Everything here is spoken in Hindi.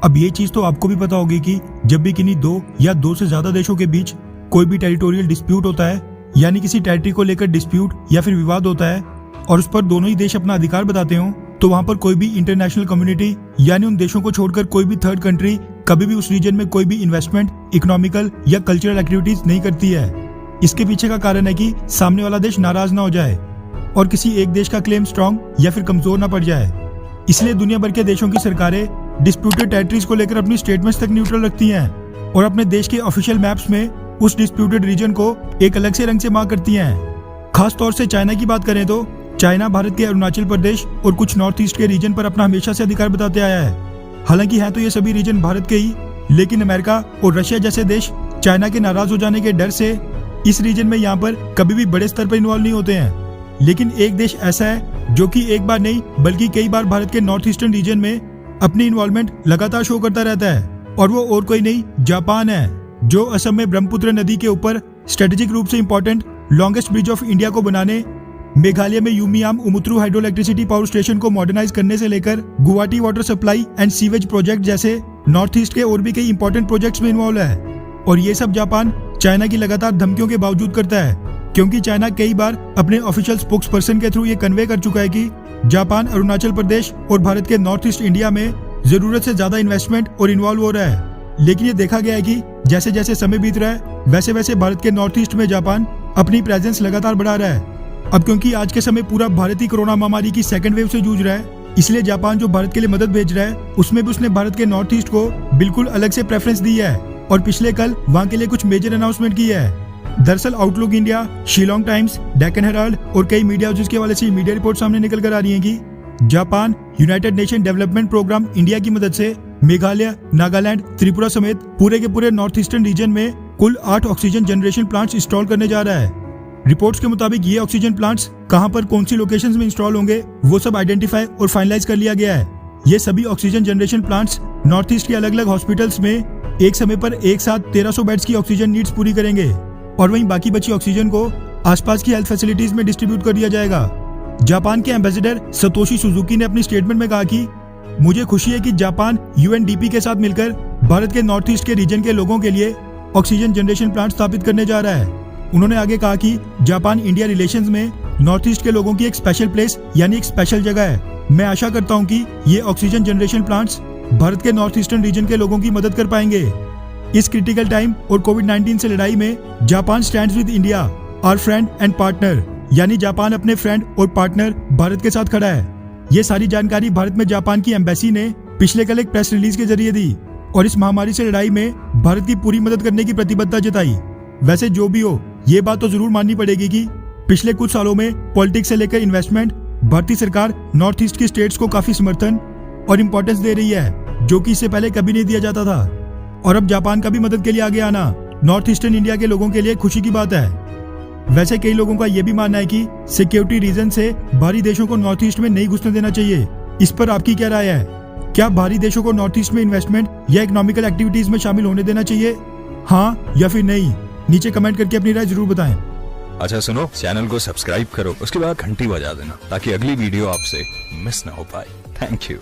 अब ये चीज तो आपको भी पता होगी कि जब भी किन्हीं दो या दो से ज्यादा देशों के बीच कोई भी टेरिटोरियल डिस्प्यूट होता है, यानी किसी टेरिटरी को लेकर डिस्प्यूट या फिर विवाद होता है और उस पर दोनों ही देश अपना अधिकार बताते हो, तो वहां पर कोई भी इंटरनेशनल कम्युनिटी यानी उन देशों को छोड़कर कोई भी थर्ड कंट्री कभी भी उस रीजन में कोई भी इन्वेस्टमेंट, इकोनॉमिकल या कल्चरल एक्टिविटीज नहीं करती है। इसके पीछे का कारण है कि सामने वाला देश नाराज ना हो जाए और किसी एक देश का क्लेम स्ट्रांग या फिर कमजोर ना पड़ जाए। इसलिए दुनिया भर के देशों की सरकारें डिस्प्यूटेड टेरिटरीज को लेकर अपनी स्टेटमेंट्स तक न्यूट्रल रखती हैं और अपने देश के ऑफिशियल मैप्स में उस डिस्प्यूटेड रीजन को एक अलग से रंग से मार्क करती हैं। खास तौर से चाइना की बात करें तो चाइना भारत के अरुणाचल प्रदेश और कुछ नॉर्थ ईस्ट के रीजन पर अपना हमेशा से अधिकार बताते आया है। हालांकि है तो ये सभी रीजन भारत के ही, लेकिन अमेरिका और रशिया जैसे देश चाइना के नाराज हो जाने के डर से इस रीजन में यहाँ पर कभी भी बड़े स्तर पर इन्वॉल्व नहीं होते हैं। लेकिन एक देश ऐसा है जो कि एक बार नहीं बल्कि कई बार भारत के नॉर्थ ईस्टर्न रीजन में अपनी इन्वॉल्वमेंट लगातार शो करता रहता है, और वो और कोई नहीं जापान है, जो असम में ब्रह्मपुत्र नदी के ऊपर स्ट्रेटेजिक रूप से important longest bridge of India को बनाने, मेघालय में यूमियाम उमुत्रू हाइड्रो इलेक्ट्रिसिटी पावर स्टेशन को मॉडर्नाइज करने से लेकर Guwahati water supply and sewage project जैसे नॉर्थ ईस्ट के और भी कई इंपॉर्टेंट प्रोजेक्ट्स में इन्वॉल्व है। और ये सब जापान चाइना की लगातार धमकियों के बावजूद करता है, क्योंकि चाइना कई बार अपने ऑफिशियल स्पोक्स पर्सन के थ्रू ये कन्वे कर चुका है कि जापान अरुणाचल प्रदेश और भारत के नॉर्थ ईस्ट इंडिया में जरूरत से ज्यादा इन्वेस्टमेंट और इन्वॉल्व हो रहा है। लेकिन ये देखा गया है कि जैसे जैसे समय बीत रहा है वैसे वैसे भारत के नॉर्थ ईस्ट में जापान अपनी प्रेजेंस लगातार बढ़ा रहा है। अब क्योंकि आज के समय पूरा भारत ही कोरोना महामारी की सेकंड वेव से जूझ रहा है, इसलिए जापान जो भारत के लिए मदद भेज रहा है उसमें भी उसने भारत के नॉर्थ ईस्ट को बिल्कुल अलग से प्रेफरेंस दी है और पिछले कल वहाँ के लिए कुछ मेजर अनाउंसमेंट की है। दरअसल outlook India, Shillong times, Deccan Herald और कई मीडिया हाउसेस के हवाले से मीडिया रिपोर्ट सामने निकल कर आ रही है कि Japan united nation development programme India की मदद से मेघालय, नागालैंड, त्रिपुरा समेत पूरे के पूरे नॉर्थ ईस्टर्न रीजन में कुल 8 ऑक्सीजन जनरेशन प्लांट्स इंस्टॉल करने जा रहा है। रिपोर्ट्स के मुताबिक ये ऑक्सीजन प्लांट्स कहां पर कौन सी लोकेशंस में इंस्टॉल होंगे वो सब आइडेंटिफाई और फाइनलाइज कर लिया गया है। ये सभी oxygen generation plants north east के अलग अलग हॉस्पिटल्स में एक समय पर एक साथ 1300 बेड्स की ऑक्सीजन नीड्स पूरी करेंगे और वहीं बाकी बची ऑक्सीजन को आसपास की हेल्थ फैसिलिटीज में डिस्ट्रीब्यूट कर दिया जाएगा। जापान के एम्बेसडर सतोशी सुजुकी ने अपनी स्टेटमेंट में कहा कि मुझे खुशी है कि जापान यूएनडीपी के साथ मिलकर भारत के नॉर्थ ईस्ट के रीजन के लोगों के लिए ऑक्सीजन जनरेशन प्लांट स्थापित करने जा रहा है। उन्होंने आगे कहा कि जापान इंडिया रिलेशंस में नॉर्थ ईस्ट के लोगों की एक स्पेशल प्लेस यानी एक स्पेशल जगह है। मैं आशा करता हूं कि ये ऑक्सीजन जनरेशन प्लांट्स भारत के नॉर्थ ईस्टर्न रीजन के लोगों की मदद कर पाएंगे। इस क्रिटिकल टाइम और कोविड-19 से लड़ाई में Japan stands with India, our friend and partner, यानी जापान अपने फ्रेंड और पार्टनर भारत के साथ खड़ा है। ये सारी जानकारी भारत में जापान की एम्बेसी ने पिछले कल एक प्रेस रिलीज के जरिए दी और इस महामारी से लड़ाई में भारत की पूरी मदद करने की प्रतिबद्धता जताई। वैसे जो भी हो, ये बात तो जरूर माननी पड़ेगी कि पिछले कुछ सालों में पॉलिटिक्स से लेकर इन्वेस्टमेंट भारतीय सरकार नॉर्थ ईस्ट की स्टेट्स को काफी समर्थन और इम्पोर्टेंस दे रही है, जो कि इससे पहले कभी नहीं दिया जाता था। और अब जापान का भी मदद के लिए आगे आना नॉर्थ ईस्टर्न इंडिया के लोगों के लिए खुशी की बात है। वैसे कई लोगों का यह भी मानना है कि सिक्योरिटी रीजन से बाहरी देशों को नॉर्थ ईस्ट में नहीं घुसने देना चाहिए। इस पर आपकी क्या राय है? क्या बाहरी देशों को नॉर्थ ईस्ट में इन्वेस्टमेंट या इकोनॉमिकल एक्टिविटीज में शामिल होने देना चाहिए, हाँ या फिर नहीं? नीचे कमेंट करके अपनी राय जरूर बताएं। अच्छा सुनो, चैनल को सब्सक्राइब करो, उसके बाद घंटी बजा देना ताकि अगली वीडियो आपसे मिस ना हो पाए। Thank you.